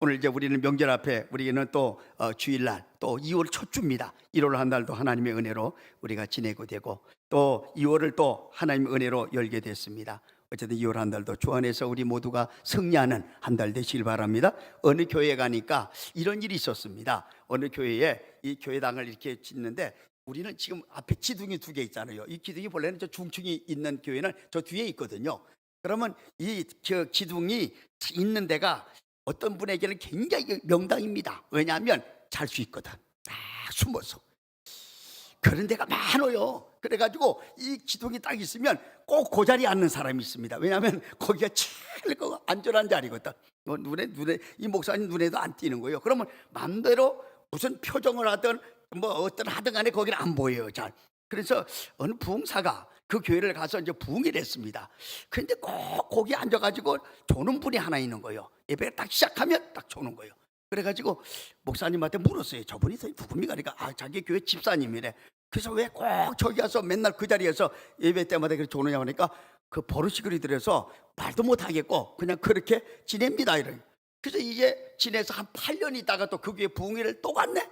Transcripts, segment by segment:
오늘 이제 우리는 명절 앞에 우리는 또 주일날 또 2월 첫 주입니다. 1월 한 달도 하나님의 은혜로 우리가 지내고 되고 또 2월을 또 하나님의 은혜로 열게 됐습니다. 어쨌든 2월 한 달도 주 안에서 우리 모두가 승리하는 한 달 되시길 바랍니다. 어느 교회에 가니까 이런 일이 있었습니다. 어느 교회에 이 교회당을 이렇게 짓는데 우리는 지금 앞에 기둥이 두 개 있잖아요. 이 기둥이 원래는 저 중층이 있는 교회는 저 뒤에 있거든요. 그러면 이 기둥이 있는 데가 어떤 분에게는 굉장히 명당입니다. 왜냐하면 잘 수 있거든. 숨어서. 그런 데가 많아요. 그래가지고 이 기둥이 딱 있으면 꼭 그 자리에 앉는 사람이 있습니다. 왜냐하면 거기가 제일 안전한 자리거든. 눈에 이 목사님 눈에도 안 띄는 거예요. 그러면 마음대로 무슨 표정을 하든 뭐 어떤 하든 간에 거기는 안 보여요. 잘. 그래서 어느 부흥사가 그 교회를 가서 이제 부흥을 했습니다. 그런데 꼭 거기 앉아가지고 조는 분이 하나 있는 거예요. 예배를 딱 시작하면 딱 조는 거예요. 그래가지고 목사님한테 물었어요. 저분이 누굽니까? 그러니까 자기 교회 집사님이래. 그래서 왜 꼭 저기 가서 맨날 그 자리에서 예배 때마다 그렇게 조느냐고 하니까 그 버릇이 그리 들여서 말도 못하겠고 그냥 그렇게 지냅니다. 이런. 그래서 이게 지내서 한 8년 있다가 또 그 교회 부흥회를 또 갔네.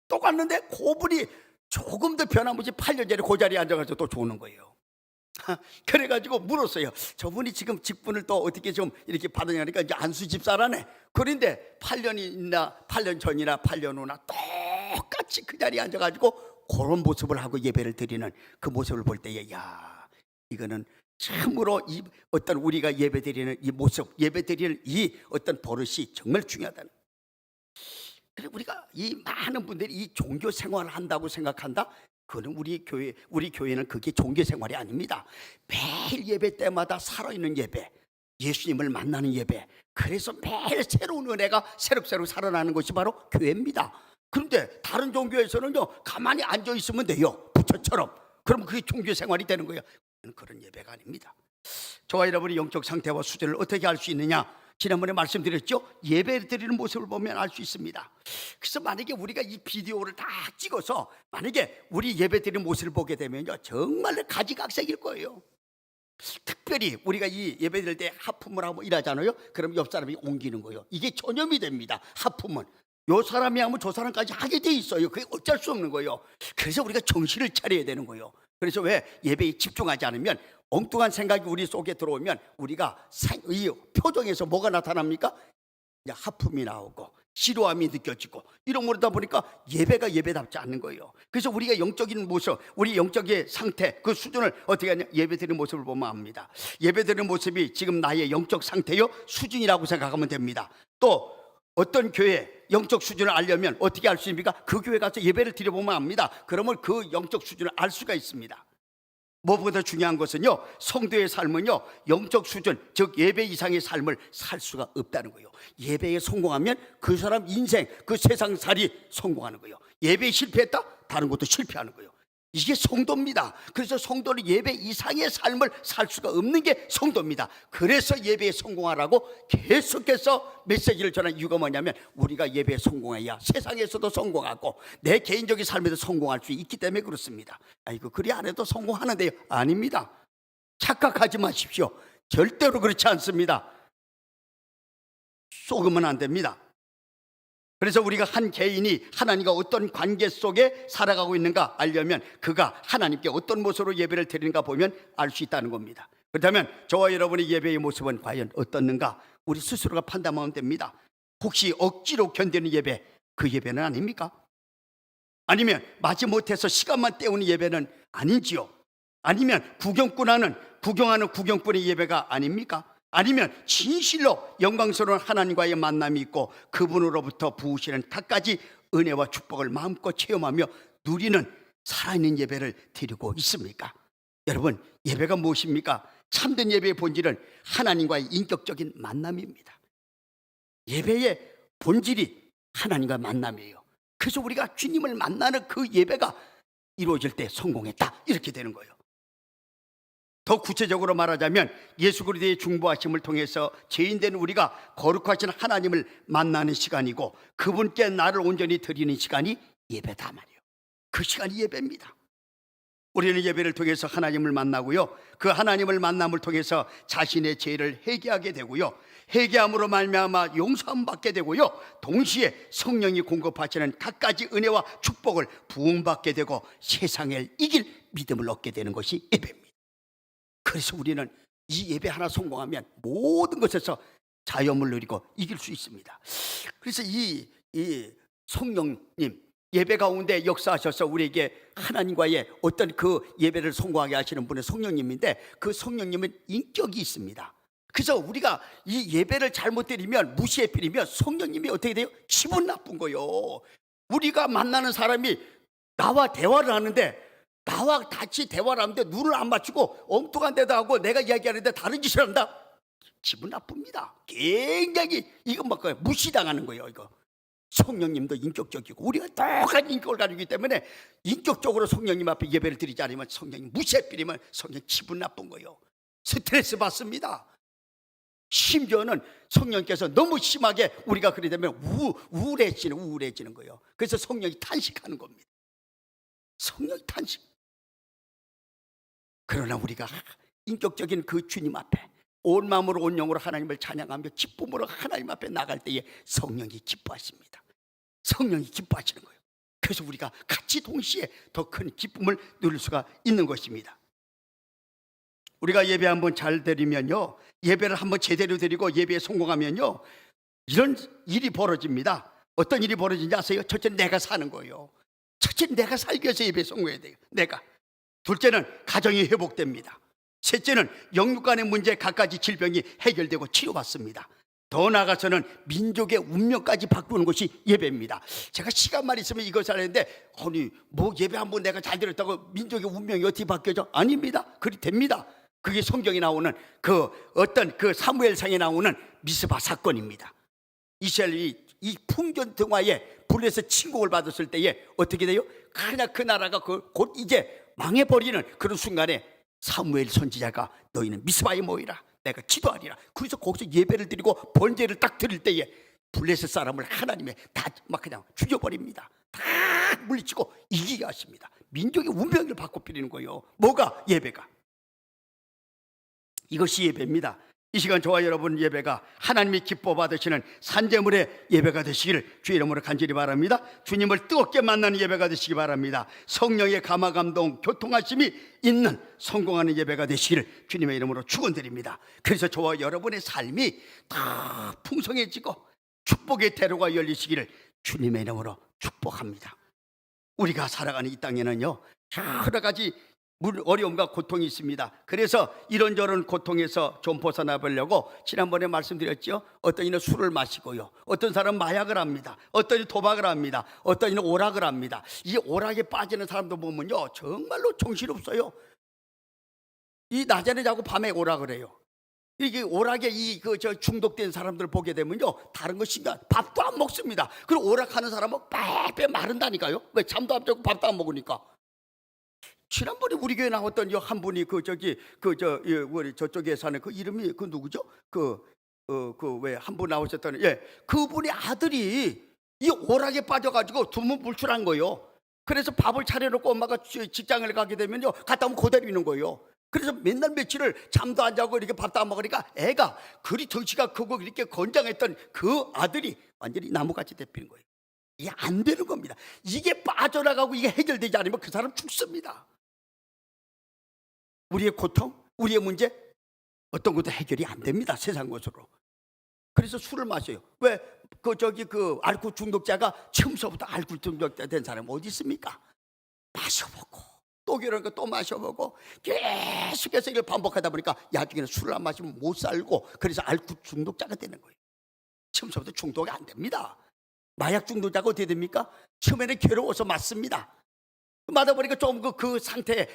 또 갔는데 그분이 조금 더 변함없이 8년 전에 그 자리에 앉아가지고 또 조는 거예요. 그래가지고 물었어요. 저분이 지금 직분을 또 어떻게 좀 이렇게 받으냐니까 이제 안수 집사라네. 그런데 8년 전이나 8년 후나 똑같이 그 자리에 앉아가지고 그런 모습을 하고 예배를 드리는 그 모습을 볼 때에 야, 이거는 참으로 이 어떤 우리가 예배 드리는 이 모습, 예배 드리는 이 어떤 버릇이 정말 중요하다는. 그래 우리가 이 많은 분들이 이 종교 생활을 한다고 생각한다. 그거는 우리 교회는 그게 종교 생활이 아닙니다. 매일 예배 때마다 살아있는 예배, 예수님을 만나는 예배. 그래서 매일 새로운 은혜가 새록새록 살아나는 것이 바로 교회입니다. 그런데 다른 종교에서는요 가만히 앉아 있으면 돼요. 부처처럼. 그럼 그게 종교 생활이 되는 거예요. 그런 예배가 아닙니다. 저와 여러분의 영적 상태와 수준을 어떻게 알 수 있느냐? 지난번에 말씀드렸죠. 예배 드리는 모습을 보면 알 수 있습니다. 그래서 만약에 우리가 이 비디오를 다 찍어서 만약에 우리 예배 드리는 모습을 보게 되면요 정말 가지각색일 거예요. 특별히 우리가 이 예배 드릴 때 하품을 하고 일하잖아요. 그럼 옆 사람이 옮기는 거예요. 이게 전염이 됩니다. 하품은 요 사람이 하면 저 사람까지 하게 돼 있어요. 그게 어쩔 수 없는 거예요. 그래서 우리가 정신을 차려야 되는 거예요. 그래서 왜 예배에 집중하지 않으면 엉뚱한 생각이 우리 속에 들어오면 우리가 이 표정에서 뭐가 나타납니까? 하품이 나오고 지루함이 느껴지고 이런 거다 보니까 예배가 예배답지 않는 거예요. 그래서 우리가 영적인 모습, 우리 영적인 상태, 그 수준을 어떻게 하냐? 예배 드리는 모습을 보면 압니다. 예배 드리는 모습이 지금 나의 영적 상태요 수준이라고 생각하면 됩니다. 또 어떤 교회 영적 수준을 알려면 어떻게 알 수 있습니까? 그 교회 가서 예배를 드려보면 압니다. 그러면 그 영적 수준을 알 수가 있습니다. 무엇보다 중요한 것은요 성도의 삶은요 영적 수준 즉 예배 이상의 삶을 살 수가 없다는 거예요. 예배에 성공하면 그 사람 인생 그 세상살이 성공하는 거예요. 예배에 실패했다? 다른 것도 실패하는 거예요. 이게 성도입니다. 그래서 성도는 예배 이상의 삶을 살 수가 없는 게 성도입니다. 그래서 예배에 성공하라고 계속해서 메시지를 전한 이유가 뭐냐면 우리가 예배에 성공해야 세상에서도 성공하고 내 개인적인 삶에도 성공할 수 있기 때문에 그렇습니다. 아이고 그리 안 해도 성공하는데요. 아닙니다. 착각하지 마십시오. 절대로 그렇지 않습니다. 속으면 안 됩니다. 그래서 우리가 한 개인이 하나님과 어떤 관계 속에 살아가고 있는가 알려면 그가 하나님께 어떤 모습으로 예배를 드리는가 보면 알 수 있다는 겁니다. 그렇다면 저와 여러분의 예배의 모습은 과연 어떻는가 우리 스스로가 판단하면 됩니다. 혹시 억지로 견디는 예배, 그 예배는 아닙니까? 아니면 마지못해서 시간만 때우는 예배는 아닌지요? 아니면 구경하는 구경꾼의 예배가 아닙니까? 아니면 진실로 영광스러운 하나님과의 만남이 있고 그분으로부터 부으시는 갖가지 은혜와 축복을 마음껏 체험하며 누리는 살아있는 예배를 드리고 있습니까? 여러분 예배가 무엇입니까? 참된 예배의 본질은 하나님과의 인격적인 만남입니다. 예배의 본질이 하나님과 만남이에요. 그래서 우리가 주님을 만나는 그 예배가 이루어질 때 성공했다 이렇게 되는 거예요. 더 구체적으로 말하자면 예수 그리스도의 중보하심을 통해서 죄인된 우리가 거룩하신 하나님을 만나는 시간이고 그분께 나를 온전히 드리는 시간이 예배다 말이에요. 그 시간이 예배입니다. 우리는 예배를 통해서 하나님을 만나고요, 그 하나님을 만남을 통해서 자신의 죄를 회개하게 되고요, 회개함으로 말미암아 용서함 받게 되고요, 동시에 성령이 공급하시는 갖가지 은혜와 축복을 부응받게 되고 세상을 이길 믿음을 얻게 되는 것이 예배입니다. 그래서 우리는 이 예배 하나 성공하면 모든 것에서 자유함을 누리고 이길 수 있습니다. 그래서 이 성령님 예배 가운데 역사하셔서 우리에게 하나님과의 어떤 그 예배를 성공하게 하시는 분은 성령님인데, 그 성령님은 인격이 있습니다. 그래서 우리가 이 예배를 잘못 드리면, 무시해 드리면 성령님이 어떻게 돼요? 기분 나쁜 거요. 우리가 만나는 사람이 나와 대화를 하는데, 나와 같이 대화를 하는데 눈을 안 맞추고 엉뚱한 데다 하고 내가 이야기하는데 다른 짓을 한다? 기분 나쁩니다. 굉장히 이거 막 무시당하는 거예요. 이거 성령님도 인격적이고 우리가 똑같은 인격을 가지고 있기 때문에 인격적으로 성령님 앞에 예배를 드리지 않으면 성령님 무시해 드리면 성령 기분 나쁜 거예요. 스트레스 받습니다. 심지어는 성령께서 너무 심하게 우리가 그러게 되면 우울해지는 거예요. 그래서 성령이 탄식하는 겁니다. 성령이 탄식. 그러나 우리가 인격적인 그 주님 앞에 온 마음으로 온 영으로 하나님을 찬양하며 기쁨으로 하나님 앞에 나갈 때에 성령이 기뻐하십니다. 성령이 기뻐하시는 거예요. 그래서 우리가 같이 동시에 더 큰 기쁨을 누릴 수가 있는 것입니다. 우리가 예배 한번 잘 드리면요, 예배를 한번 제대로 드리고 예배에 성공하면요, 이런 일이 벌어집니다. 어떤 일이 벌어지는지 아세요? 첫째는 내가 사는 거예요. 첫째는 내가 살기 위해서 예배에 성공해야 돼요. 내가. 둘째는 가정이 회복됩니다. 셋째는 영육 간의 문제, 갖가지 질병이 해결되고 치료받습니다. 더 나아가서는 민족의 운명까지 바꾸는 것이 예배입니다. 제가 시간만 있으면 이것을 하는데, 아니 뭐 예배 한번 내가 잘 드렸다고 민족의 운명이 어떻게 바뀌어져? 아닙니다. 그리 됩니다. 그게 성경에 나오는 그 어떤 그 사무엘상에 나오는 미스바 사건입니다. 이스라엘이 이 풍전 등화에 불에서 침공을 받았을 때에 어떻게 돼요? 그냥 그 나라가 곧 이제 망해버리는 그런 순간에 사무엘 선지자가 너희는 미스바에 모이라, 내가 기도하리라. 그래서 거기서 예배를 드리고 번제를 딱 드릴 때에 블레셋 사람을 하나님의 다 막 그냥 죽여버립니다. 다 물리치고 이기게 하십니다. 민족의 운명을 바꿔버리는 거예요. 뭐가? 예배가. 이것이 예배입니다. 이 시간 저와 여러분 예배가 하나님이 기뻐 받으시는 산제물의 예배가 되시기를 주의 이름으로 간절히 바랍니다. 주님을 뜨겁게 만나는 예배가 되시기 바랍니다. 성령의 감화 감동 교통하심이 있는 성공하는 예배가 되시기를 주님의 이름으로 축원드립니다. 그래서 저와 여러분의 삶이 다 풍성해지고 축복의 대로가 열리시기를 주님의 이름으로 축복합니다. 우리가 살아가는 이 땅에는요, 여러 가지 어려움과 고통이 있습니다. 그래서 이런저런 고통에서 좀 벗어나 보려고 지난번에 말씀드렸죠. 어떤 이는 술을 마시고요, 어떤 사람은 마약을 합니다, 어떤 이는 도박을 합니다, 어떤 이는 오락을 합니다. 이 오락에 빠지는 사람도 보면요, 정말로 정신없어요. 이 낮에는 자고 밤에 오락을 해요. 이게 오락에 중독된 사람들 보게 되면요, 다른 거 신경, 밥도 안 먹습니다. 그리고 오락하는 사람은 빼빼 마른다니까요. 왜? 잠도 안 자고 밥도 안 먹으니까. 지난번에 우리 교회 나왔던 한 분이 저쪽에 사는 그 이름이 그 누구죠? 왜 한 분 나오셨던, 그분의 아들이 이 오락에 빠져가지고 두문불출한 거예요. 그래서 밥을 차려놓고 엄마가 직장을 가게 되면요, 갔다 오면 그대로 있는 거예요. 그래서 맨날 며칠을 잠도 안 자고 이렇게 밥도 안 먹으니까 애가 그리 덩치가 크고 이렇게 건장했던 그 아들이 완전히 나무같이 데피는 거예요. 이게 안 되는 겁니다. 이게 빠져나가고 이게 해결되지 않으면 그 사람 죽습니다. 우리의 고통, 우리의 문제, 어떤 것도 해결이 안 됩니다. 세상 것으로. 그래서 술을 마셔요. 왜? 알코올 중독자가 처음서부터 알코올 중독자 된 사람이 어디 있습니까? 마셔보고 또 그러니까 또 마셔보고 계속해서 이걸 반복하다 보니까 나중에는 술을 안 마시면 못 살고, 그래서 알코올 중독자가 되는 거예요. 처음서부터 중독이 안 됩니다. 마약 중독자가 어떻게 됩니까? 처음에는 괴로워서 맞습니다. 맞아 보니까 좀 그 상태에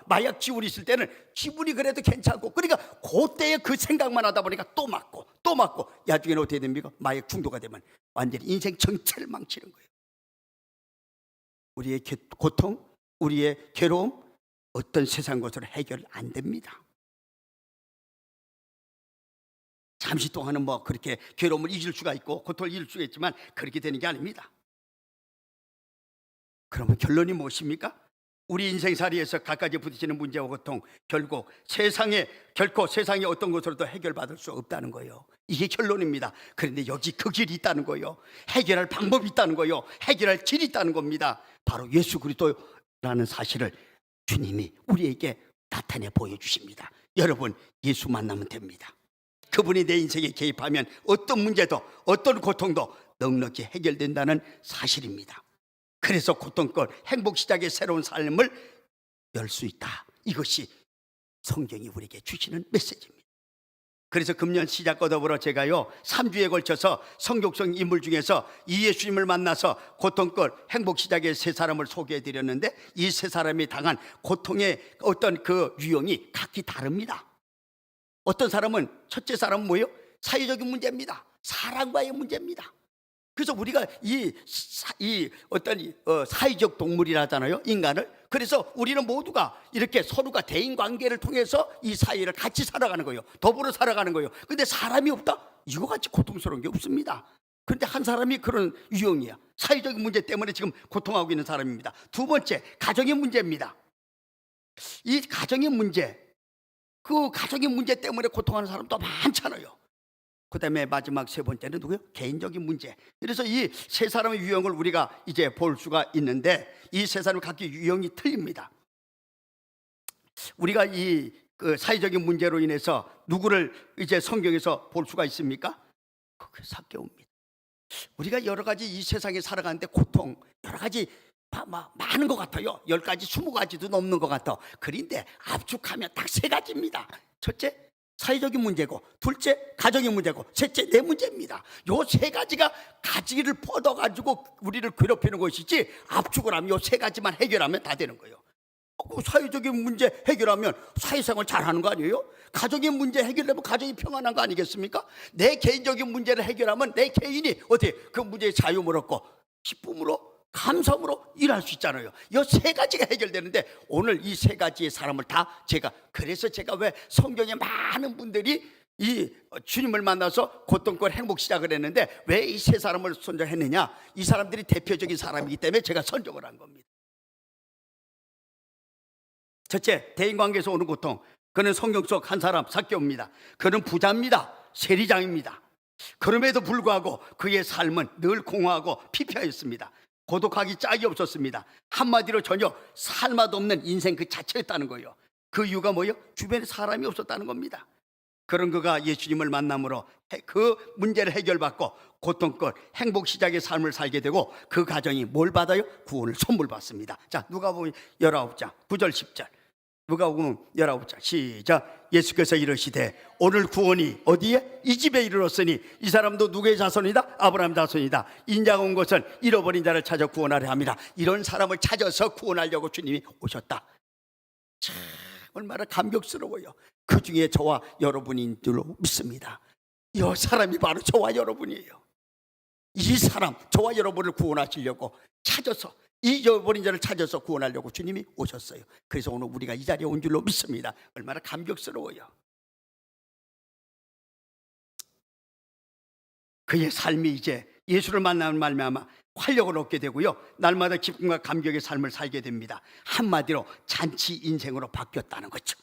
마약 지울이 있을 때는 기분이 그래도 괜찮고, 그러니까 그때에 그 생각만 하다 보니까 또 맞고 나중에는 어떻게 됩니까? 마약 중독가 되면 완전히 인생 전체를 망치는 거예요. 우리의 고통, 우리의 괴로움, 어떤 세상 것으로 해결 안 됩니다. 잠시 동안은 그렇게 괴로움을 잊을 수가 있고 고통을 잊을 수가 있지만 그렇게 되는 게 아닙니다. 그러면 결론이 무엇입니까? 우리 인생살이에서 갖가지 부딪히는 문제와 고통, 결국 결코 세상의 어떤 것으로도 해결받을 수 없다는 거예요. 이게 결론입니다. 그런데 여기 그 길이 있다는 거예요. 해결할 방법이 있다는 거예요. 해결할 길이 있다는 겁니다. 바로 예수 그리스도라는 사실을 주님이 우리에게 나타내 보여주십니다. 여러분, 예수 만나면 됩니다. 그분이 내 인생에 개입하면 어떤 문제도 어떤 고통도 넉넉히 해결된다는 사실입니다. 그래서 고통권 행복 시작의 새로운 삶을 열 수 있다. 이것이 성경이 우리에게 주시는 메시지입니다. 그래서 금년 시작과 더불어 제가요 3주에 걸쳐서 성경성 인물 중에서 이 예수님을 만나서 고통권 행복 시작의 세 사람을 소개해 드렸는데, 이 세 사람이 당한 고통의 어떤 그 유형이 각기 다릅니다. 어떤 사람은, 첫째 사람은 뭐예요? 사회적인 문제입니다. 사랑과의 문제입니다. 그래서 우리가 사회적 동물이라잖아요, 인간을. 그래서 우리는 모두가 이렇게 서로가 대인 관계를 통해서 이 사회를 같이 살아가는 거예요. 더불어 살아가는 거예요. 근데 사람이 없다? 이거 같이 고통스러운 게 없습니다. 그런데 한 사람이 그런 유형이야. 사회적인 문제 때문에 지금 고통하고 있는 사람입니다. 두 번째, 가정의 문제입니다. 이 가정의 문제, 그 가정의 문제 때문에 고통하는 사람도 많잖아요. 그 다음에 마지막 세 번째는 누구요? 개인적인 문제. 그래서 이 세 사람의 유형을 우리가 이제 볼 수가 있는데, 이 세 사람 각기 유형이 틀립니다. 우리가 그 사회적인 문제로 인해서 누구를 이제 성경에서 볼 수가 있습니까? 그게 삭개오입니다. 우리가 여러 가지 이 세상에 살아가는데 고통 여러 가지 많은 것 같아요. 10가지, 20가지도 넘는 것 같아. 그런데 압축하면 딱 세 가지입니다. 첫째, 사회적인 문제고, 둘째, 가정의 문제고, 셋째, 내 문제입니다. 요 세 가지가 가지를 뻗어가지고 우리를 괴롭히는 것이지, 압축을 하면 요 세 가지만 해결하면 다 되는 거예요. 사회적인 문제 해결하면 사회생활 잘하는 거 아니에요? 가정의 문제 해결하면 가정이 평안한 거 아니겠습니까? 내 개인적인 문제를 해결하면 내 개인이 어떻게 그 문제에 자유를 얻고 기쁨으로, 감사함으로 일할 수 있잖아요. 이 세 가지가 해결되는데, 오늘 이 세 가지의 사람을 다 그래서 제가 왜 성경에 많은 분들이 이 주님을 만나서 고통권 행복 시작을 했는데 왜 이 세 사람을 선정했느냐? 이 사람들이 대표적인 사람이기 때문에 제가 선정을 한 겁니다. 첫째, 대인관계에서 오는 고통. 그는 성경 속 한 사람, 삭개오입니다. 그는 부자입니다. 세리장입니다. 그럼에도 불구하고 그의 삶은 늘 공허하고 피폐하였습니다. 고독하기 짝이 없었습니다. 한마디로 전혀 살맛 없는 인생 그 자체였다는 거예요. 그 이유가 뭐예요? 주변에 사람이 없었다는 겁니다. 그런 그가 예수님을 만남으로 그 문제를 해결받고 고통권 행복 시작의 삶을 살게 되고, 그 가정이 뭘 받아요? 구원을 선물 받습니다. 자, 누가복음 19장 9절 10절. 누가복음 19장 시작. 예수께서 이르시되 오늘 구원이 어디에? 이 집에 이르렀으니 이 사람도 누구의 자손이다? 아브라함 자손이다. 인자가 온 것은 잃어버린 자를 찾아 구원하려 함이라. 이런 사람을 찾아서 구원하려고 주님이 오셨다. 참 얼마나 감격스러워요. 그 중에 저와 여러분인 줄로 믿습니다. 이 사람이 바로 저와 여러분이에요. 이 사람, 저와 여러분을 구원하시려고 찾아서, 잊어버린 자를 찾아서 구원하려고 주님이 오셨어요. 그래서 오늘 우리가 이 자리에 온 줄로 믿습니다. 얼마나 감격스러워요. 그의 삶이 이제 예수를 만나는 말미암아 활력을 얻게 되고요, 날마다 기쁨과 감격의 삶을 살게 됩니다. 한마디로 잔치 인생으로 바뀌었다는 거죠.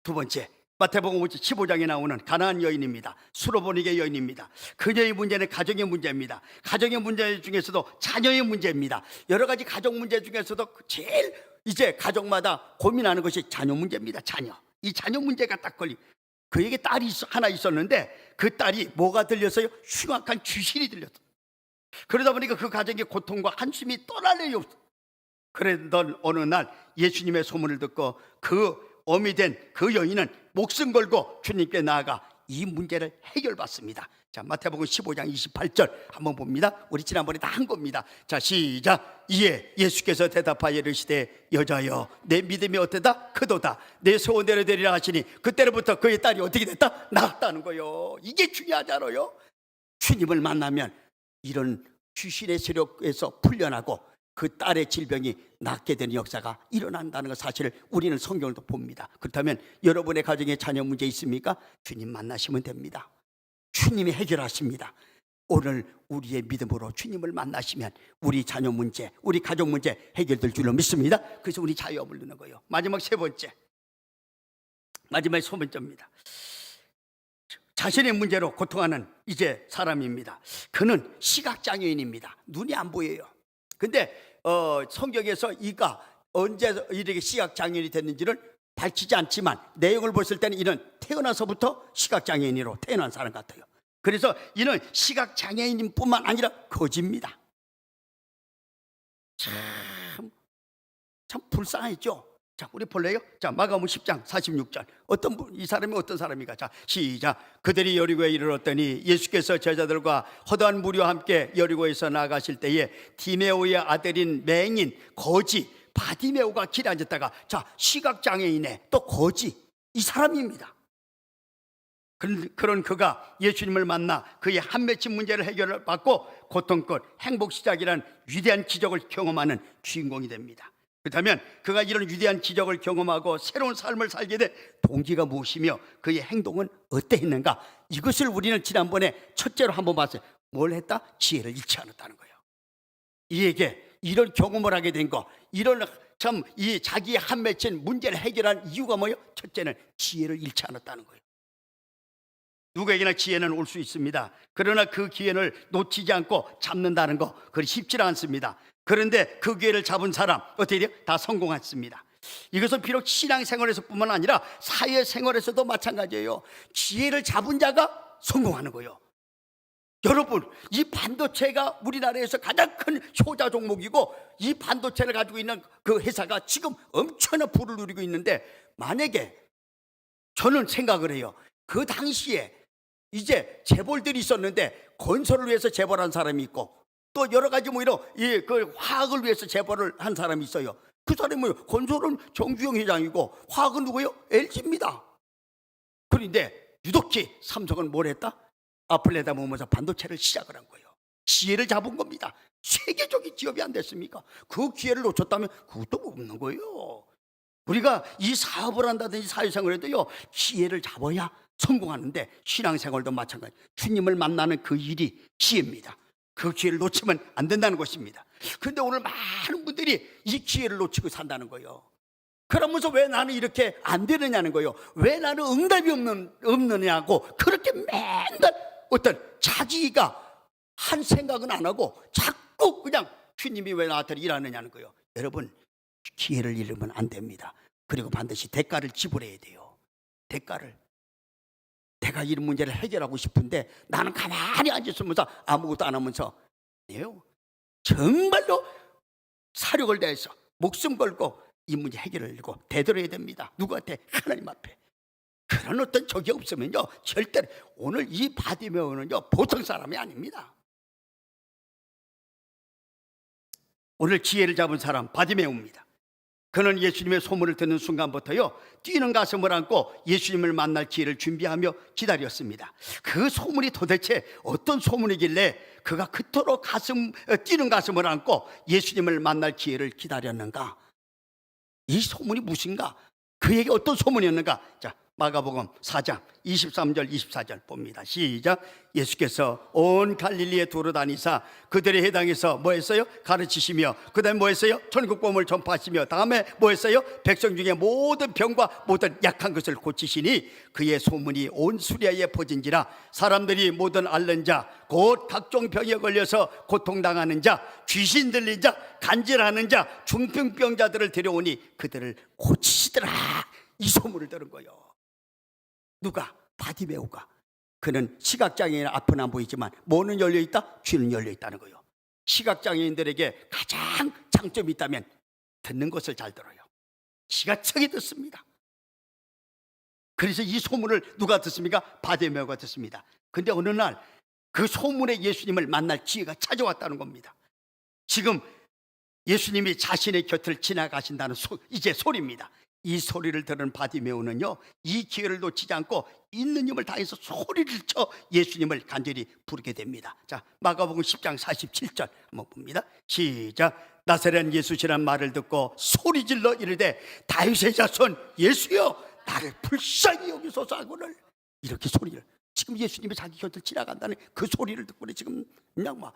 두 번째, 마태복음 15장에 나오는 가나안 여인입니다. 수로보니게 여인입니다. 그녀의 문제는 가정의 문제입니다. 가정의 문제 중에서도 자녀의 문제입니다. 여러 가지 가정 문제 중에서도 제일 이제 가정마다 고민하는 것이 자녀 문제입니다. 자녀. 이 자녀 문제가 딱 그에게 딸이 하나 있었는데, 그 딸이 뭐가 들렸어요? 흉악한 귀신이 들렸어요. 그러다 보니까 그 가정의 고통과 한숨이 떠날 일이 없어요. 그러던 어느 날 예수님의 소문을 듣고 그 어미 된 그 여인은 목숨 걸고 주님께 나아가 이 문제를 해결받습니다. 자, 마태복음 15장 28절 한번 봅니다. 우리 지난번에 다 한 겁니다. 자, 시작. 이에 예수께서 대답하여 이르시되 여자여 내 믿음이 어때다? 크도다. 내 소원대로 되리라 하시니 그때로부터 그의 딸이 어떻게 됐다? 나았다는 거요. 이게 중요하잖아요. 주님을 만나면 이런 귀신의 세력에서 풀려나고 그 딸의 질병이 낫게 되는 역사가 일어난다는 것 사실을 우리는 성경을 봅니다. 그렇다면 여러분의 가정에 자녀 문제 있습니까? 주님 만나시면 됩니다. 주님이 해결하십니다. 오늘 우리의 믿음으로 주님을 만나시면 우리 자녀 문제, 우리 가족 문제 해결될 줄로 믿습니다. 그래서 우리 자유함을 누는 거예요. 마지막 세 번째, 마지막 세 번째입니다. 자신의 문제로 고통하는 이제 사람입니다. 그는 시각장애인입니다. 눈이 안 보여요. 근데 성경에서 이가 언제 이렇게 시각장애인이 됐는지를 밝히지 않지만 내용을 봤을 때는 이는 태어나서부터 시각장애인으로 태어난 사람 같아요. 그래서 이는 시각장애인인 뿐만 아니라 거지입니다. 참 불쌍했죠. 자, 우리 볼래요? 자, 마가복음 10장 46절. 이 사람이 어떤 사람인가? 자, 시작. 그들이 여리고에 이르렀더니 예수께서 제자들과 허다한 무리와 함께 여리고에서 나가실 때에 디메오의 아들인 맹인 거지 바디메오가 길에 앉았다가, 자, 시각장애인의 또 거지, 이 사람입니다. 그런 그가 예수님을 만나 그의 한 맺힌 문제를 해결을 받고 고통끝 행복 시작이라는 위대한 기적을 경험하는 주인공이 됩니다. 그렇다면 그가 이런 위대한 기적을 경험하고 새로운 삶을 살게 된 동기가 무엇이며 그의 행동은 어떠했는가? 이것을 우리는 지난번에 첫째로 한번 봤어요. 뭘 했다? 지혜를 잃지 않았다는 거예요. 이에게 이런 경험을 하게 된 거, 이런 참 이 자기의 한 맺힌 문제를 해결한 이유가 뭐예요? 첫째는 지혜를 잃지 않았다는 거예요. 누구에게나 기회는 올 수 있습니다. 그러나 그 기회를 놓치지 않고 잡는다는 거, 그리 쉽지 않습니다. 그런데 그 기회를 잡은 사람 어떻게 돼요? 다 성공했습니다. 이것은 비록 신앙생활에서뿐만 아니라 사회생활에서도 마찬가지예요. 기회를 잡은 자가 성공하는 거예요. 여러분, 이 반도체가 우리나라에서 가장 큰 효자 종목이고 이 반도체를 가지고 있는 그 회사가 지금 엄청난 부를 누리고 있는데, 만약에 저는 생각을 해요. 그 당시에 이제 재벌들이 있었는데 건설을 위해서 재벌한 사람이 있고 또 여러 가지 뭐 이런 그 화학을 위해서 재벌을 한 사람이 있어요. 그 사람이 건설은 정주영 회장이고 화학은 누구예요? LG입니다. 그런데 유독히 삼성은 뭘 했다? 앞을 내다보면서 반도체를 시작을 한 거예요. 기회를 잡은 겁니다. 세계적인 기업이 안 됐습니까? 그 기회를 놓쳤다면 그것도 없는 거예요. 우리가 이 사업을 한다든지 사회생활 해도요, 기회를 잡아야 성공하는데 신앙생활도 마찬가지. 주님을 만나는 그 일이 기회입니다. 그 기회를 놓치면 안 된다는 것입니다. 그런데 오늘 많은 분들이 이 기회를 놓치고 산다는 거예요. 그러면서 왜 나는 이렇게 안 되느냐는 거예요. 왜 나는 응답이 없느냐고 그렇게 맨날 어떤 자기가 한 생각은 안 하고 자꾸 그냥 주님이 왜 나한테 일하느냐는 거예요. 여러분, 기회를 잃으면 안 됩니다. 그리고 반드시 대가를 지불해야 돼요. 대가를. 내가 이런 문제를 해결하고 싶은데 나는 가만히 앉았으면서 아무것도 안 하면서, 정말로 사력을 다해서 목숨 걸고 이 문제 해결하려고 되돌아야 됩니다. 누구한테? 하나님 앞에. 그런 어떤 적이 없으면요, 절대로 오늘 이 바디메오는요 보통 사람이 아닙니다. 오늘 기회를 잡은 사람 바디메오입니다. 그는 예수님의 소문을 듣는 순간부터요, 뛰는 가슴을 안고 예수님을 만날 기회를 준비하며 기다렸습니다. 그 소문이 도대체 어떤 소문이길래 그가 그토록 뛰는 가슴을 안고 예수님을 만날 기회를 기다렸는가? 이 소문이 무엇인가? 그에게 어떤 소문이었는가? 자, 마가복음 4장 23절 24절 봅니다. 시작. 예수께서 온 갈릴리에 두루다니사 그들의 해당에서 뭐 했어요? 가르치시며, 그 다음에 뭐 했어요? 천국복음을 전파하시며, 다음에 뭐 했어요? 백성 중에 모든 병과 모든 약한 것을 고치시니 그의 소문이 온 수리아에 퍼진지라. 사람들이 모든 앓는 자, 곧 각종 병에 걸려서 고통당하는 자, 귀신 들린 자, 간질하는 자, 중풍병자들을 데려오니 그들을 고치시더라. 이 소문을 들은 거예요. 누가? 바디메오가. 그는 시각장애인 앞은 안 보이지만 뭐는 열려있다? 귀는 열려있다는 거예요. 시각장애인들에게 가장 장점이 있다면 듣는 것을 잘 들어요. 지가청이 듣습니다. 그래서 이 소문을 누가 듣습니까? 바디메오가 듣습니다. 근데 어느 날 그 소문에 예수님을 만날 기회가 찾아왔다는 겁니다. 지금 예수님이 자신의 곁을 지나가신다는 이제 소리입니다. 이 소리를 들은 바디메오는요, 이 기회를 놓치지 않고 있는 힘을 다해서 소리를 쳐 예수님을 간절히 부르게 됩니다. 자, 마가복음 10장 47절 한번 봅니다. 시작. 나사렛 예수시란 말을 듣고 소리질러 이르되 다윗의 자손 예수여 나를 불쌍히 여기소서 하고를, 이렇게 소리를. 지금 예수님이 자기 곁을 지나간다는 그 소리를 듣고 지금 그냥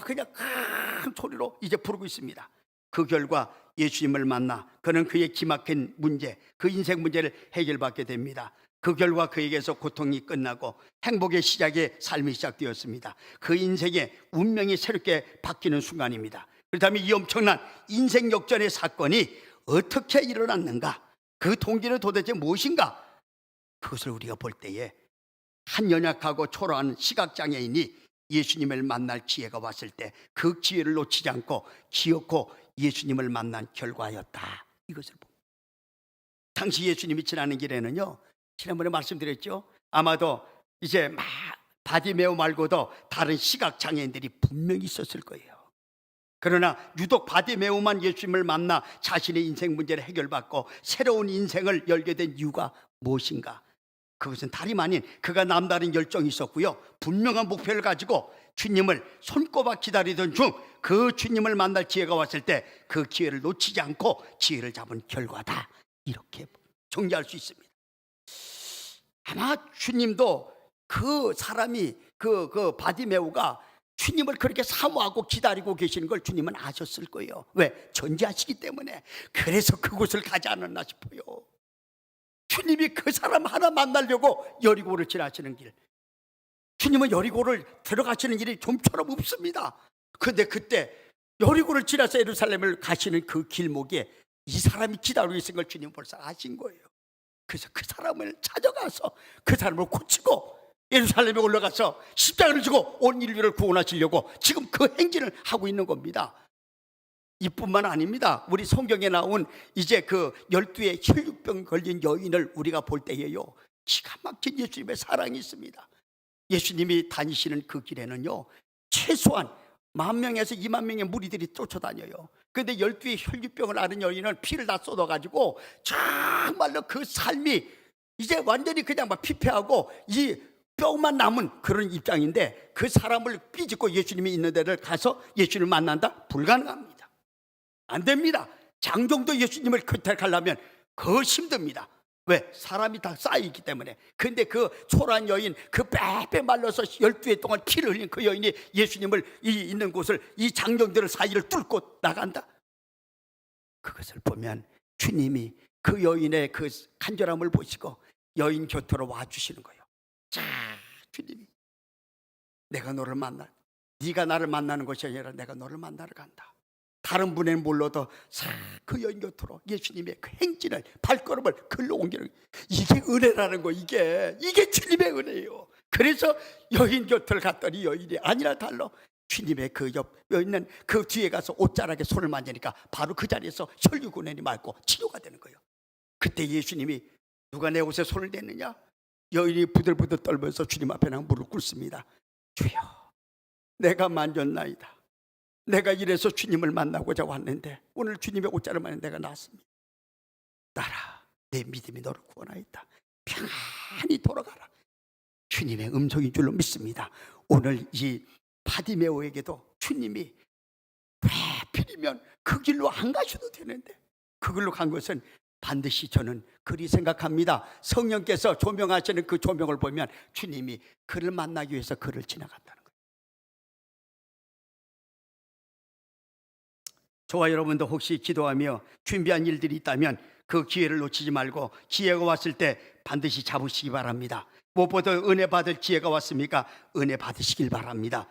그냥 큰 소리로 이제 부르고 있습니다. 그 결과 예수님을 만나 그는 그의 기막힌 문제, 그 인생 문제를 해결받게 됩니다. 그 결과 그에게서 고통이 끝나고 행복의 시작의 삶이 시작되었습니다. 그 인생의 운명이 새롭게 바뀌는 순간입니다. 그렇다면 이 엄청난 인생 역전의 사건이 어떻게 일어났는가? 그 동기는 도대체 무엇인가? 그것을 우리가 볼 때에 한 연약하고 초라한 시각장애인이 예수님을 만날 기회가 왔을 때 그 기회를 놓치지 않고 기어코 예수님을 만난 결과였다. 이것을 봅니다. 당시 예수님이 지나는 길에는요, 지난번에 말씀드렸죠, 아마도 이제 바디메오 말고도 다른 시각장애인들이 분명히 있었을 거예요. 그러나 유독 바디메오만 예수님을 만나 자신의 인생 문제를 해결받고 새로운 인생을 열게 된 이유가 무엇인가? 그것은 다름 아닌 그가 남다른 열정이 있었고요, 분명한 목표를 가지고 주님을 손꼽아 기다리던 중 그 주님을 만날 기회가 왔을 때 그 기회를 놓치지 않고 지혜를 잡은 결과다. 이렇게 정리할 수 있습니다. 아마 주님도 그 사람이 그 바디메오가 주님을 그렇게 사모하고 기다리고 계시는 걸 주님은 아셨을 거예요. 왜? 전지하시기 때문에. 그래서 그곳을 가지 않았나 싶어요. 주님이 그 사람 하나 만나려고 여리고를 지나시는 길, 주님은 여리고를 들어가시는 일이 좀처럼 없습니다. 그런데 그때 여리고를 지나서 예루살렘을 가시는 그 길목에 이 사람이 기다리고 있는 걸 주님은 벌써 아신 거예요. 그래서 그 사람을 찾아가서 그 사람을 고치고 예루살렘에 올라가서 십자가를 지고 온 인류를 구원하시려고 지금 그 행진을 하고 있는 겁니다. 이뿐만 아닙니다. 우리 성경에 나온 이제 그 12의 혈육병 걸린 여인을 우리가 볼 때에요, 기가 막힌 예수님의 사랑이 있습니다. 예수님이 다니시는 그 길에는요, 최소한 10,000명에서 20,000명의 무리들이 쫓아다녀요. 그런데 12의 혈육병을 앓은 여인은 피를 다 쏟아가지고 정말로 그 삶이 이제 완전히 그냥 피폐하고 이 뼈만 남은 그런 입장인데, 그 사람을 삐집고 예수님이 있는 데를 가서 예수님을 만난다? 불가능합니다. 안 됩니다. 장정도 예수님을 컨택하려면 더 힘듭니다. 왜? 사람이 다 쌓여있기 때문에. 근데 그 초라한 여인, 그 빼빼 말라서 12회 동안 피를 흘린 그 여인이 예수님을 있는 곳을, 이 장정들의 사이를 뚫고 나간다? 그것을 보면 주님이 그 여인의 그 간절함을 보시고 여인 곁으로 와주시는 거예요. 자, 주님이 내가 너를 만나, 네가 나를 만나는 것이 아니라 내가 너를 만나러 간다. 다른 분에는 몰라도 그 여인 곁으로 예수님의 그 행진을, 발걸음을 글로 옮기는, 이게 은혜라는 거. 이게 주님의 은혜예요. 그래서 여인 곁을 갔더니 여인이 아니라 달라 주님의 그 옆에 있는 그 뒤에 가서 옷자락에 손을 만지니까 바로 그 자리에서 혈류근원이 맑고 치료가 되는 거예요. 그때 예수님이 누가 내 옷에 손을 댔느냐? 여인이 부들부들 떨면서 주님 앞에 무릎 꿇습니다. 주여, 내가 만졌나이다. 내가 이래서 주님을 만나고자 왔는데 오늘 주님의 옷자를 만나 내가 나왔습니다. 따라, 내 믿음이 너를 구원하였다. 평안히 돌아가라. 주님의 음성인 줄로 믿습니다. 오늘 이 바디메오에게도 주님이 하필이면 그 길로 안 가셔도 되는데 그 길로 간 것은 반드시 저는 그리 생각합니다. 성령께서 조명하시는 그 조명을 보면 주님이 그를 만나기 위해서 그를 지나간다는 거예요. 저와 여러분도 혹시 기도하며 준비한 일들이 있다면 그 기회를 놓치지 말고 기회가 왔을 때 반드시 잡으시기 바랍니다. 무엇보다 은혜 받을 기회가 왔습니까? 은혜 받으시길 바랍니다.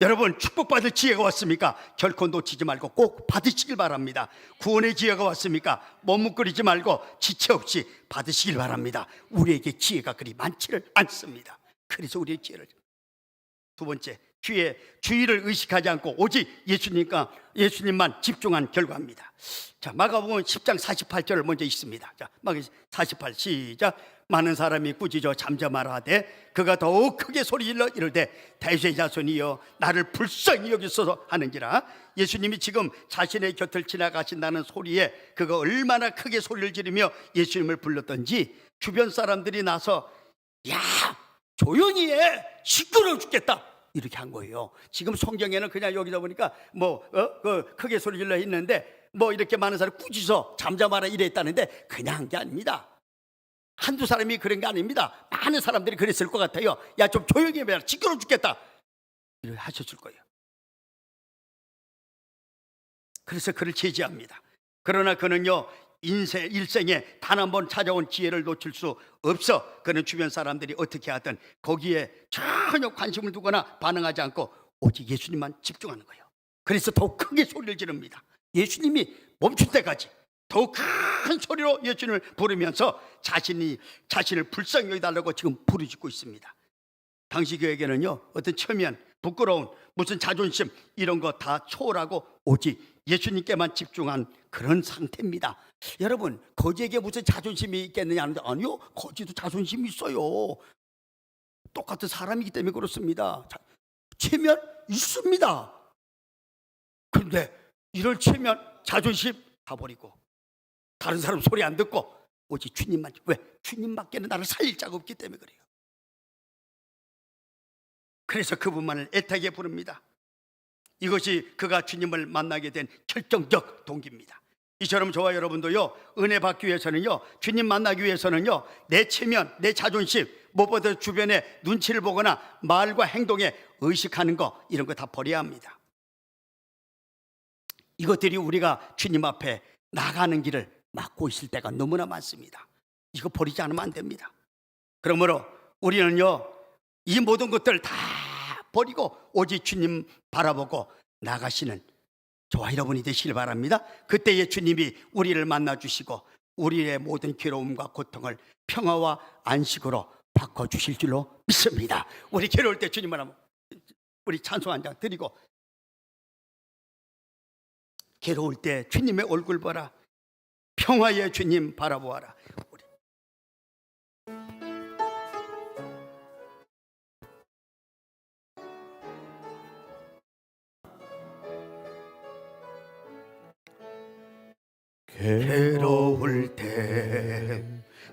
여러분, 축복받을 기회가 왔습니까? 결코 놓치지 말고 꼭 받으시길 바랍니다. 구원의 기회가 왔습니까? 머뭇거리지 말고 지체 없이 받으시길 바랍니다. 우리에게 기회가 그리 많지를 않습니다. 그래서 우리의 기회를, 두 번째, 주의를 의식하지 않고 오직 예수님만 집중한 결과입니다. 자, 마가복음 10장 48절을 먼저 읽습니다. 자, 마가 48 시작. 많은 사람이 꾸짖어 잠잠하라 하되 그가 더욱 크게 소리질러 이르되 다윗의 자손이여 나를 불쌍히 여기소서 하는지라. 예수님이 지금 자신의 곁을 지나가신다는 소리에 그가 얼마나 크게 소리를 지르며 예수님을 불렀던지 주변 사람들이 나서 야, 조용히 해, 시끄러워 죽겠다, 이렇게 한 거예요. 지금 성경에는 그냥 여기다 보니까 크게 소리 질러 했는데 이렇게 많은 사람이 꾸짖어 잠잠하라 이랬다는데 그냥 한 게 아닙니다. 한두 사람이 그런 게 아닙니다. 많은 사람들이 그랬을 것 같아요. 야, 좀 조용히 해봐. 시끄러워 죽겠다. 이렇게 하셨을 거예요. 그래서 그를 제지합니다. 그러나 그는요, 일생에 단 한 번 찾아온 기회를 놓칠 수 없어. 그는 주변 사람들이 어떻게 하든 거기에 전혀 관심을 두거나 반응하지 않고 오직 예수님만 집중하는 거예요. 그래서 더욱 크게 소리를 지릅니다. 예수님이 멈출 때까지 더욱 큰 소리로 예수님을 부르면서 자신을 불쌍히 여기달라고 지금 부르짖고 있습니다. 당시 교회에게는요, 어떤 체면, 부끄러운, 무슨 자존심 이런 거 다 초월하고 오직 예수님께만 집중한 그런 상태입니다. 여러분, 거지에게 무슨 자존심이 있겠느냐 하는데, 아니요, 거지도 자존심이 있어요. 똑같은 사람이기 때문에 그렇습니다. 체면 있습니다. 근데 이런 체면, 자존심 다 버리고 다른 사람 소리 안 듣고 오직 주님만. 왜? 주님밖에는 나를 살릴 자가 없기 때문에 그래요. 그래서 그분만을 애타게 부릅니다. 이것이 그가 주님을 만나게 된 결정적 동기입니다. 이처럼 저와 여러분도요, 은혜 받기 위해서는요, 주님 만나기 위해서는요, 내 체면, 내 자존심, 무엇보다 주변의 눈치를 보거나 말과 행동에 의식하는 거, 이런 거 다 버려야 합니다. 이것들이 우리가 주님 앞에 나가는 길을 막고 있을 때가 너무나 많습니다. 이거 버리지 않으면 안 됩니다. 그러므로 우리는요, 이 모든 것들을 다 버리고 오직 주님 바라보고 나가시는 저와 여러분이 되시길 바랍니다. 그때에 주님이 우리를 만나주시고 우리의 모든 괴로움과 고통을 평화와 안식으로 바꿔주실 줄로 믿습니다. 우리 괴로울 때 주님을 한번, 우리 찬송 한 장 드리고, 괴로울 때 주님의 얼굴 보라, 평화의 주님 바라보아라. 괴로울 때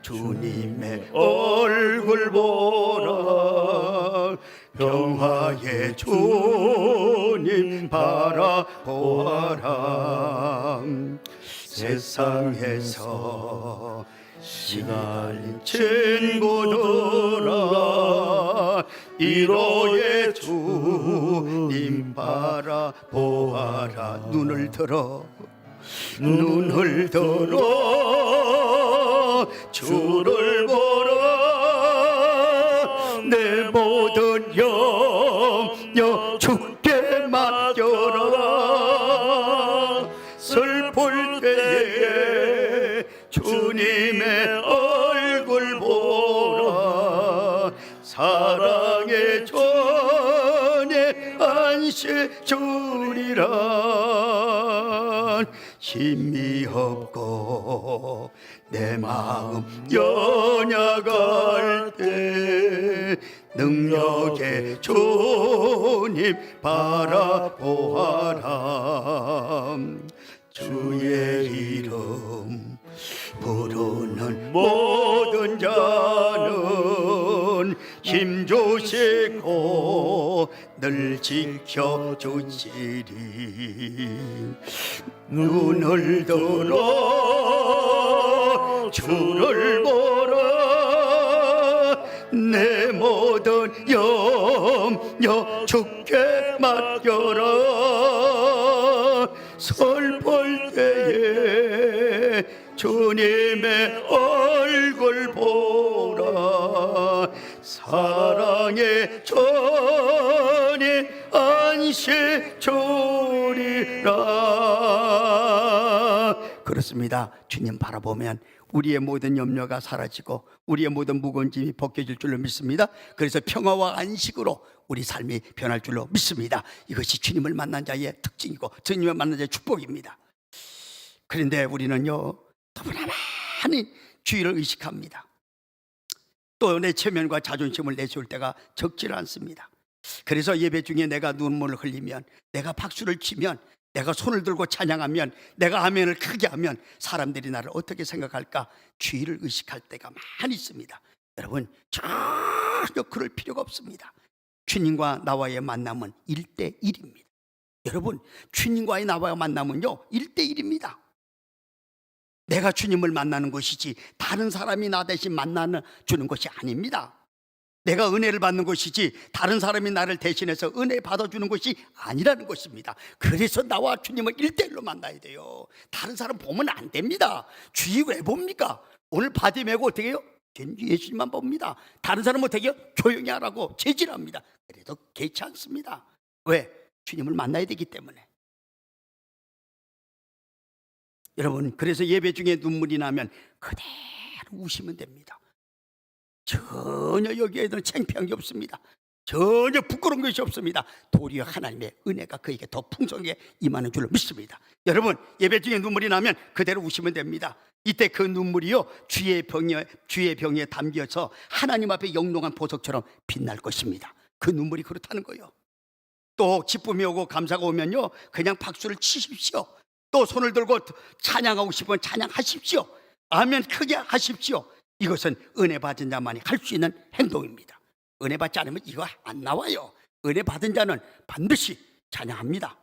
주님의 얼굴 보라, 평화의 주님 바라보아라. 세상에서 시간이 친구들아, 위로의 주님 바라보아라. 눈을 들어 주를 보라, 내 모든 염려 주께 맡겨라. 슬플 때에 주님의 얼굴 보라, 사랑의 전에 안식 주리라. 힘이 없고 내 마음 연약할 때 능력의 주님 바라보아라. 주의 이름 부르는 모든 자는 힘주시고 늘 지켜주시리. 눈을 들어 주를 보라, 내 모든 염려 주께 맡겨라. 슬플 때에 주님의 얼굴 보라, 사랑의 전이 안식 주리라. 그렇습니다. 주님 바라보면 우리의 모든 염려가 사라지고 우리의 모든 무거운 짐이 벗겨질 줄로 믿습니다. 그래서 평화와 안식으로 우리 삶이 변할 줄로 믿습니다. 이것이 주님을 만난 자의 특징이고 주님을 만난 자의 축복입니다. 그런데 우리는요, 너무나 많이 주의를 의식합니다. 또 내 체면과 자존심을 내세울 때가 적지 않습니다. 그래서 예배 중에 내가 눈물을 흘리면, 내가 박수를 치면, 내가 손을 들고 찬양하면, 내가 아멘을 크게 하면 사람들이 나를 어떻게 생각할까 주의를 의식할 때가 많이 있습니다. 여러분, 전혀 그럴 필요가 없습니다. 주님과 나와의 만남은 1대1입니다. 여러분, 주님과의 나와의 만남은요 1대1입니다. 내가 주님을 만나는 것이지 다른 사람이 나 대신 만나는 주는 것이 아닙니다. 내가 은혜를 받는 것이지 다른 사람이 나를 대신해서 은혜 받아주는 것이 아니라는 것입니다. 그래서 나와 주님을 1대1로 만나야 돼요. 다른 사람 보면 안 됩니다. 주위 왜 봅니까? 오늘 바디 메고 어떻게 해요? 예수님만 봅니다. 다른 사람은 어떻게 해요? 조용히 하라고 제지합니다. 그래도 괜찮습니다. 왜? 주님을 만나야 되기 때문에. 여러분, 그래서 예배 중에 눈물이 나면 그대로 우시면 됩니다. 전혀 여기에는 창피한 게 없습니다. 전혀 부끄러운 것이 없습니다. 도리어 하나님의 은혜가 그에게 더 풍성하게 임하는 줄로 믿습니다. 여러분, 예배 중에 눈물이 나면 그대로 우시면 됩니다. 이때 그 눈물이요 주의 병에 담겨서 하나님 앞에 영롱한 보석처럼 빛날 것입니다. 그 눈물이 그렇다는 거예요. 또 기쁨이 오고 감사가 오면요 그냥 박수를 치십시오. 또 손을 들고 찬양하고 싶으면 찬양하십시오. 아멘 크게 하십시오. 이것은 은혜 받은 자만이 할 수 있는 행동입니다. 은혜 받지 않으면 이거 안 나와요. 은혜 받은 자는 반드시 찬양합니다.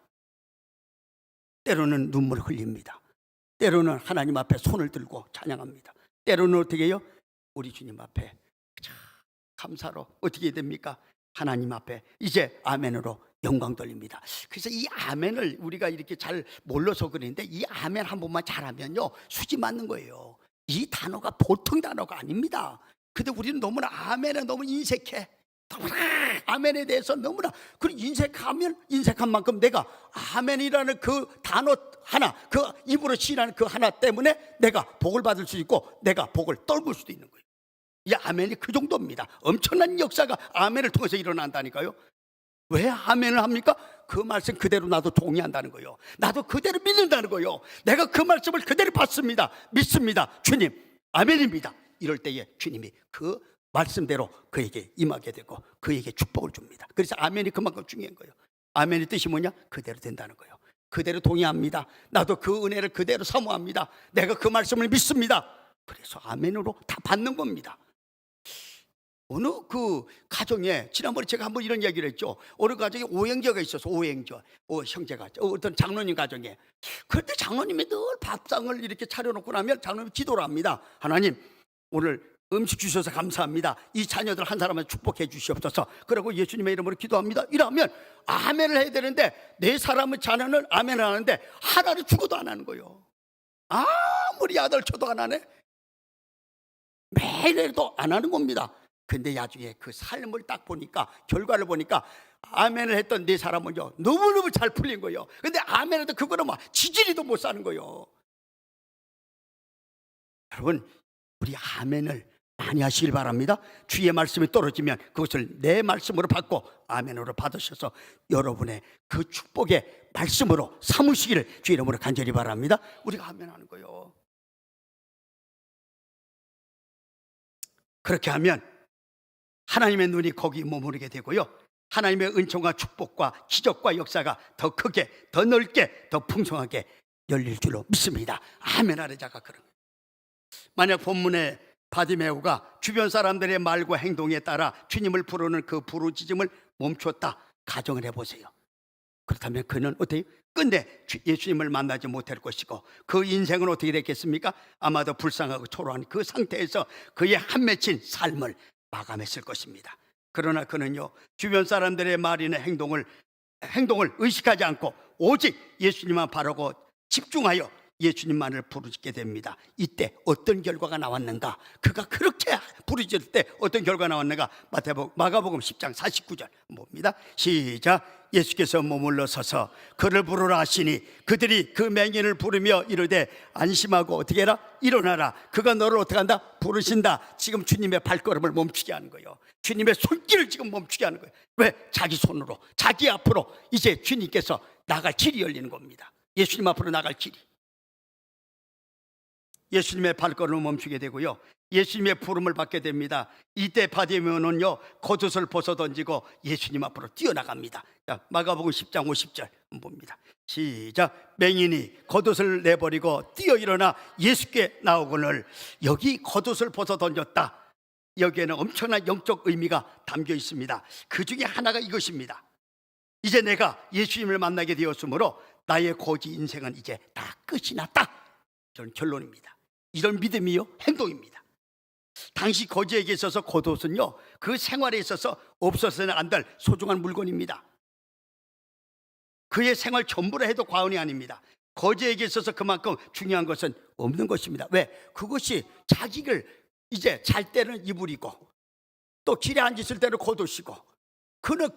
때로는 눈물 흘립니다. 때로는 하나님 앞에 손을 들고 찬양합니다. 때로는 어떻게 해요? 우리 주님 앞에 감사로 어떻게 됩니까? 하나님 앞에 이제 아멘으로 영광 돌립니다. 그래서 이 아멘을 우리가 이렇게 잘 몰라서 그러는데 이 아멘 한 번만 잘하면요 수지 맞는 거예요. 이 단어가 보통 단어가 아닙니다. 근데 우리는 너무나 아멘에 너무 인색해. 너무나 아멘에 대해서 너무나 그리고 인색한 만큼 내가 아멘이라는 그 단어 하나, 그 입으로 시인하는 그 하나 때문에 내가 복을 받을 수 있고 내가 복을 떨굴 수도 있는 거예요. 이 아멘이 그 정도입니다. 엄청난 역사가 아멘을 통해서 일어난다니까요. 왜 아멘을 합니까? 그 말씀 그대로 나도 동의한다는 거예요. 나도 그대로 믿는다는 거예요. 내가 그 말씀을 그대로 받습니다. 믿습니다. 주님 아멘입니다. 이럴 때에 주님이 그 말씀대로 그에게 임하게 되고 그에게 축복을 줍니다. 그래서 아멘이 그만큼 중요한 거예요. 아멘의 뜻이 뭐냐? 그대로 된다는 거예요. 그대로 동의합니다. 나도 그 은혜를 그대로 사모합니다. 내가 그 말씀을 믿습니다. 그래서 아멘으로 다 받는 겁니다. 어느 그 가정에 지난번에 제가 한번 이런 이야기를 했죠. 어느 가정에 오행제가 있어서 오행제 형제가 어떤 장로님 가정에. 그런데 장로님이 늘 밥상을 이렇게 차려놓고 나면 장로님이 기도를 합니다. 하나님 오늘 음식 주셔서 감사합니다. 이 자녀들 한 사람한테 축복해 주시옵소서. 그리고 예수님의 이름으로 기도합니다. 이러면 아멘을 해야 되는데 네 사람의 자녀는 아멘을 하는데 하나를 죽어도 안 하는 거예요. 아무리 아들 쳐도 안 하네. 매일 해도 안 하는 겁니다. 근데 나중에 그 삶을 딱 보니까 결과를 보니까 아멘을 했던 네 사람은요 너무너무 잘 풀린 거예요. 근데 아멘해도 그거는 막 지지리도 못 사는 거예요. 여러분 우리 아멘을 많이 하시길 바랍니다. 주의 말씀이 떨어지면 그것을 내 말씀으로 받고 아멘으로 받으셔서 여러분의 그 축복의 말씀으로 삼으시기를 주의 이름으로 간절히 바랍니다. 우리가 아멘하는 거예요. 그렇게 하면 하나님의 눈이 거기 머무르게 되고요 하나님의 은총과 축복과 기적과 역사가 더 크게 더 넓게 더 풍성하게 열릴 줄로 믿습니다. 아멘 하는 자가 그런 거예요. 만약 본문에 바디메오가 주변 사람들의 말과 행동에 따라 주님을 부르는 그 부르짖음을 멈췄다 가정을 해보세요. 그렇다면 그는 어떻게 끝내 예수님을 만나지 못할 것이고 그 인생은 어떻게 됐겠습니까? 아마도 불쌍하고 초라한 그 상태에서 그의 한 맺힌 삶을 마감했을 것입니다. 그러나 그는요 주변 사람들의 말이나 행동을 의식하지 않고 오직 예수님만 바라고 집중하여 예수님만을 부르짖게 됩니다. 이때 어떤 결과가 나왔는가? 그가 그렇게 부르짖을 때 어떤 결과가 나왔는가? 마가복음 10장 49절 봅니다. 시작. 예수께서 머물러 서서 그를 부르라 하시니 그들이 그 맹인을 부르며 이르되 안심하고 어떻게 해라? 일어나라. 그가 너를 어떻게 한다? 부르신다. 지금 주님의 발걸음을 멈추게 하는 거예요. 주님의 손길을 지금 멈추게 하는 거예요. 왜? 자기 손으로 자기 앞으로 이제 주님께서 나갈 길이 열리는 겁니다. 예수님 앞으로 나갈 길이. 예수님의 발걸음을 멈추게 되고요 예수님의 부름을 받게 됩니다. 이때 바디메오는요 겉옷을 벗어 던지고 예수님 앞으로 뛰어나갑니다. 자, 마가복음 10장 50절 봅니다. 시작. 맹인이 겉옷을 내버리고 뛰어 일어나 예수께 나오거늘. 여기 겉옷을 벗어 던졌다. 여기에는 엄청난 영적 의미가 담겨 있습니다. 그 중에 하나가 이것입니다. 이제 내가 예수님을 만나게 되었으므로 나의 고지 인생은 이제 다 끝이 났다. 이런 결론입니다. 이런 믿음이요 행동입니다. 당시 거지에게 있어서 겉옷은요 그 생활에 있어서 없어서는 안 될 소중한 물건입니다. 그의 생활 전부라 해도 과언이 아닙니다. 거지에게 있어서 그만큼 중요한 것은 없는 것입니다. 왜? 그것이 자기를 이제 잘 때는 이불이고 또 길에 앉았을 때는 겉옷이고 그는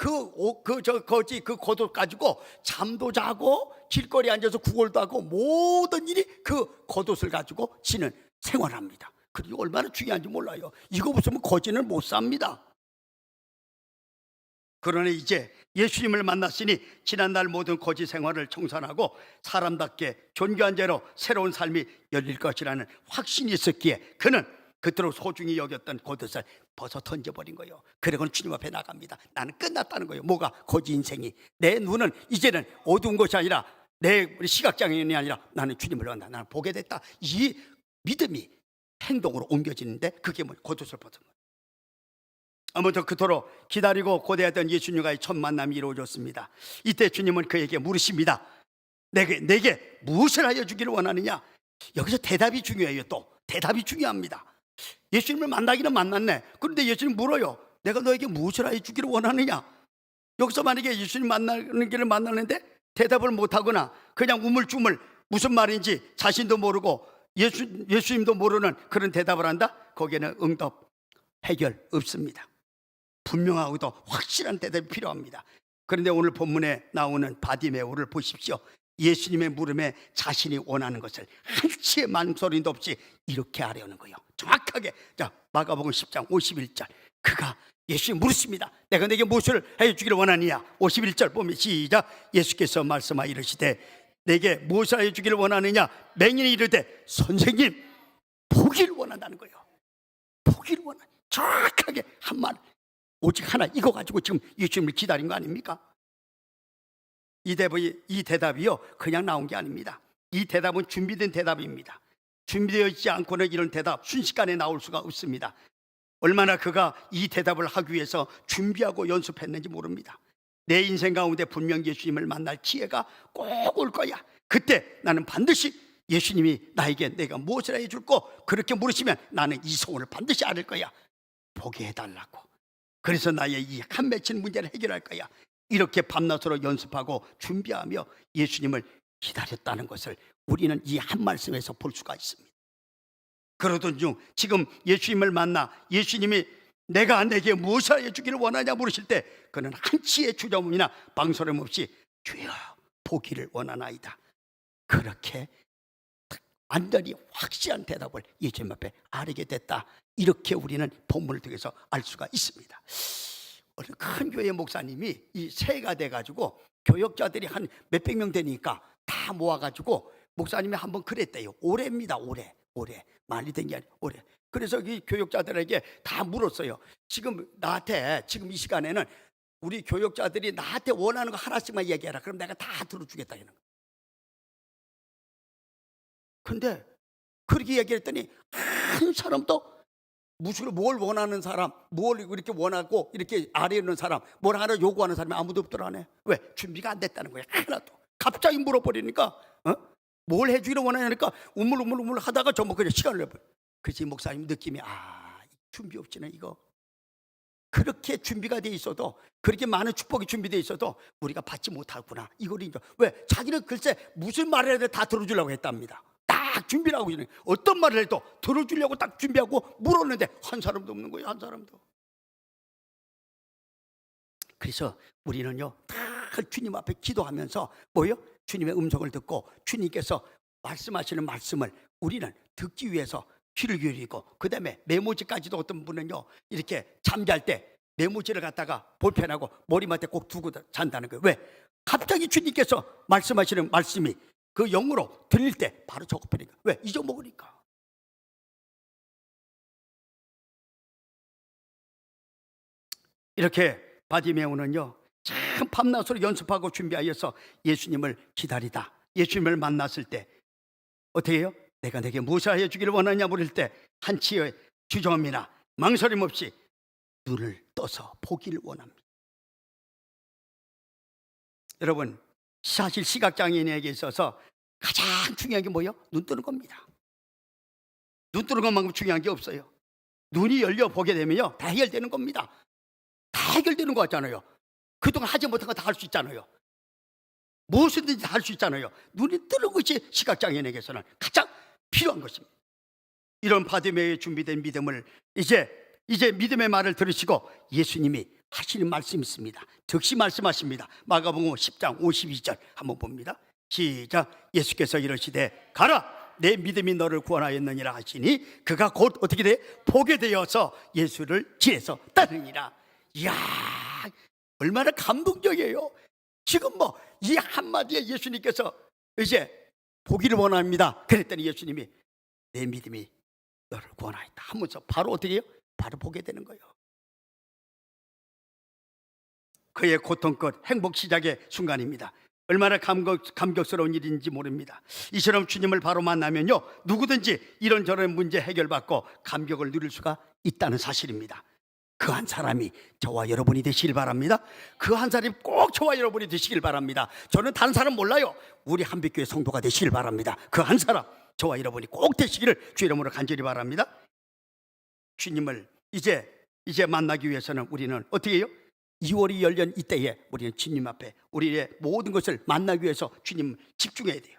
거지 그 겉옷 가지고 잠도 자고 길거리에 앉아서 구걸도 하고 모든 일이 그 겉옷을 가지고 지는 생활합니다. 그리고 얼마나 중요한지 몰라요. 이거 없으면 거지는 못 삽니다. 그러나 이제 예수님을 만났으니 지난날 모든 거지 생활을 청산하고 사람답게 존귀한 죄로 새로운 삶이 열릴 것이라는 확신이 있었기에 그는 그토록 소중히 여겼던 겉옷을 벗어 던져버린 거예요. 그리고는 주님 앞에 나갑니다. 나는 끝났다는 거예요. 뭐가? 거지 인생이. 내 눈은 이제는 어두운 것이 아니라 내 시각장애인이 아니라 나는 주님을 만나 나는 보게 됐다. 이 믿음이 행동으로 옮겨지는데 그게 뭐 겉옷을 벗은 거예요. 아무튼 그토록 기다리고 고대했던 예수님과의 첫 만남이 이루어졌습니다. 이때 주님은 그에게 물으십니다. 내게 무엇을 하여 주기를 원하느냐? 여기서 대답이 중요해요. 또 대답이 중요합니다. 예수님을 만나기는 만났네. 그런데 예수님 물어요. 내가 너에게 무엇을 하여 주기를 원하느냐? 여기서 만약에 예수님 만나는 길을 만나는데 대답을 못하거나 그냥 우물쭈물 무슨 말인지 자신도 모르고 예수님도 모르는 그런 대답을 한다? 거기에는 응답, 해결 없습니다. 분명하고도 확실한 대답이 필요합니다. 그런데 오늘 본문에 나오는 바디메오를 보십시오. 예수님의 물음에 자신이 원하는 것을 한치의 망설임도 없이 이렇게 하려는 거예요. 정확하게. 자, 마가복음 10장 51절. 그가 예수님 물으십니다. 내가 내게 무엇을 해주기를 원하느냐? 51절 보면 시작. 예수께서 말씀하여 이르시되 내게 무엇을 해주기를 원하느냐? 맹인이 이르되 선생님 보기를 원한다는 거예요. 보기를 원한. 정확하게 한 말. 오직 하나 이거 가지고 지금 예수님을 기다린 거 아닙니까? 이 대답이요 그냥 나온 게 아닙니다. 이 대답은 준비된 대답입니다. 준비되어 있지 않고는 이런 대답 순식간에 나올 수가 없습니다. 얼마나 그가 이 대답을 하기 위해서 준비하고 연습했는지 모릅니다. 내 인생 가운데 분명 예수님을 만날 기회가 꼭 올 거야. 그때 나는 반드시 예수님이 나에게 내가 무엇을 해줄 거 그렇게 물으시면 나는 이 소원을 반드시 앓을 거야. 보게 해달라고. 그래서 나의 이 한 맺힌 문제를 해결할 거야. 이렇게 밤낮으로 연습하고 준비하며 예수님을 기다렸다는 것을 우리는 이 한 말씀에서 볼 수가 있습니다. 그러던 중 지금 예수님을 만나 예수님이 내가 내게 무엇을 해주기를 원하냐 물으실 때 그는 한치의 주저함이나 방설임 없이 주여 보기를 원하나이다. 그렇게 완전히 확실한 대답을 예수님 앞에 아뢰게 됐다. 이렇게 우리는 본문을 통해서 알 수가 있습니다. 어느 큰 교회 목사님이 이 새해가 돼가지고 교역자들이 한 몇백 명 되니까 다 모아가지고 목사님이 한번 그랬대요. 올해입니다. 올해 많이 된 게 아니라 올해. 그래서 이 교역자들에게 다 물었어요. 지금 나한테 지금 이 시간에는 우리 교역자들이 나한테 원하는 거 하나씩만 얘기해라. 그럼 내가 다 들어주겠다 이런 거. 근데 그렇게 얘기했더니 한 사람도 무슨 뭘 원하는 사람, 뭘 이렇게 원하고 이렇게 아래에 있는 사람, 뭘 하나 요구하는 사람이 아무도 없더라네. 왜? 준비가 안 됐다는 거야. 하나도. 갑자기 물어버리니까 뭘 해주기를 원하냐니까 우물우물 하다가 전부 그냥 시간을 내버려. 그래서 이 목사님 느낌이 준비 없지는 이거. 그렇게 준비가 돼 있어도 그렇게 많은 축복이 준비돼 있어도 우리가 받지 못하구나. 이걸 인정. 왜? 자기는 글쎄 무슨 말을 해도 다 들어주려고 했답니다. 딱 준비를 하고 있는 어떤 말을 해도 들어주려고 딱 준비하고 물었는데 한 사람도 없는 거예요. 한 사람도. 그래서 우리는요 다 주님 앞에 기도하면서 뭐요? 주님의 음성을 듣고 주님께서 말씀하시는 말씀을 우리는 듣기 위해서 귀를 기울이고 그 다음에 메모지까지도 어떤 분은요 이렇게 잠잘 때 메모지를 갖다가 볼펜하고 머리맡에 꼭 두고 잔다는 거예요. 왜? 갑자기 주님께서 말씀하시는 말씀이 그 영으로 들릴 때 바로 적어버리니까. 왜? 잊어먹으니까. 이렇게 바디메오는요 참 밤낮으로 연습하고 준비하여서 예수님을 기다리다 예수님을 만났을 때 어떻게 해요? 내가 내게 무엇을 하여 주기를 원하냐 물을 때 한치의 주저함이나 망설임 없이 눈을 떠서 보기를 원합니다. 여러분 사실 시각장애인에게 있어서 가장 중요한 게 뭐예요? 눈 뜨는 겁니다. 눈 뜨는 것만큼 중요한 게 없어요. 눈이 열려 보게 되면요, 다 해결되는 겁니다. 다 해결되는 거 같잖아요. 그동안 하지 못한 거 다 할 수 있잖아요. 무엇이든지 다 할 수 있잖아요. 눈이 뜨는 것이 시각장애인에게서는 가장 필요한 것입니다. 이런 바디메이의 준비된 믿음을 이제 믿음의 말을 들으시고 예수님이 하시는 말씀이 있습니다. 즉시 말씀하십니다. 마가복음 10장 52절 한번 봅니다. 시작. 예수께서 이르시되 가라, 내 믿음이 너를 구원하였느니라 하시니 그가 곧 어떻게 돼? 보게 되어서 예수를 지에서 따르니라. 이야, 얼마나 감동적이에요. 지금 뭐 이 한마디에 예수님께서 이제 보기를 원합니다. 그랬더니 예수님이 내 믿음이 너를 구원하였다 하면서 바로 어떻게 해요? 바로 보게 되는 거예요. 그의 고통 끝 행복 시작의 순간입니다. 얼마나 감격스러운 일인지 모릅니다. 이처럼 주님을 바로 만나면요, 누구든지 이런저런 문제 해결받고 감격을 누릴 수가 있다는 사실입니다. 그 한 사람이 저와 여러분이 되시길 바랍니다. 그 한 사람이 꼭 저와 여러분이 되시길 바랍니다. 저는 다른 사람 몰라요. 우리 한빛교회 성도가 되시길 바랍니다. 그 한 사람 저와 여러분이 꼭 되시기를 주 이름으로 간절히 바랍니다. 주님을 이제 만나기 위해서는 우리는 어떻게 해요? 2월이 열린 이때에 우리는 주님 앞에 우리의 모든 것을 만나기 위해서 주님 집중해야 돼요.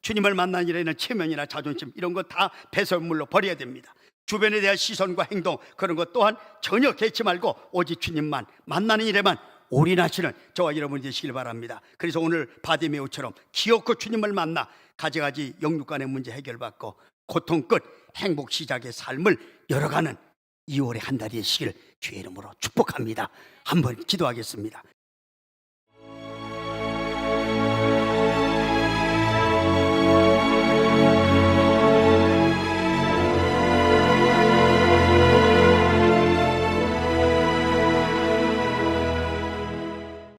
주님을 만난 일에는 체면이나 자존심 이런 거 다 배설물로 버려야 됩니다. 주변에 대한 시선과 행동 그런 것 또한 전혀 개치 말고 오직 주님만 만나는 일에만 올인하시는 저와 여러분이 되시길 바랍니다. 그래서 오늘 바디메오처럼 기어코 주님을 만나 가지가지 영육간의 문제 해결받고 고통 끝 행복 시작의 삶을 열어가는 2월의 한 달이 되시길 주의 이름으로 축복합니다. 한번 기도하겠습니다.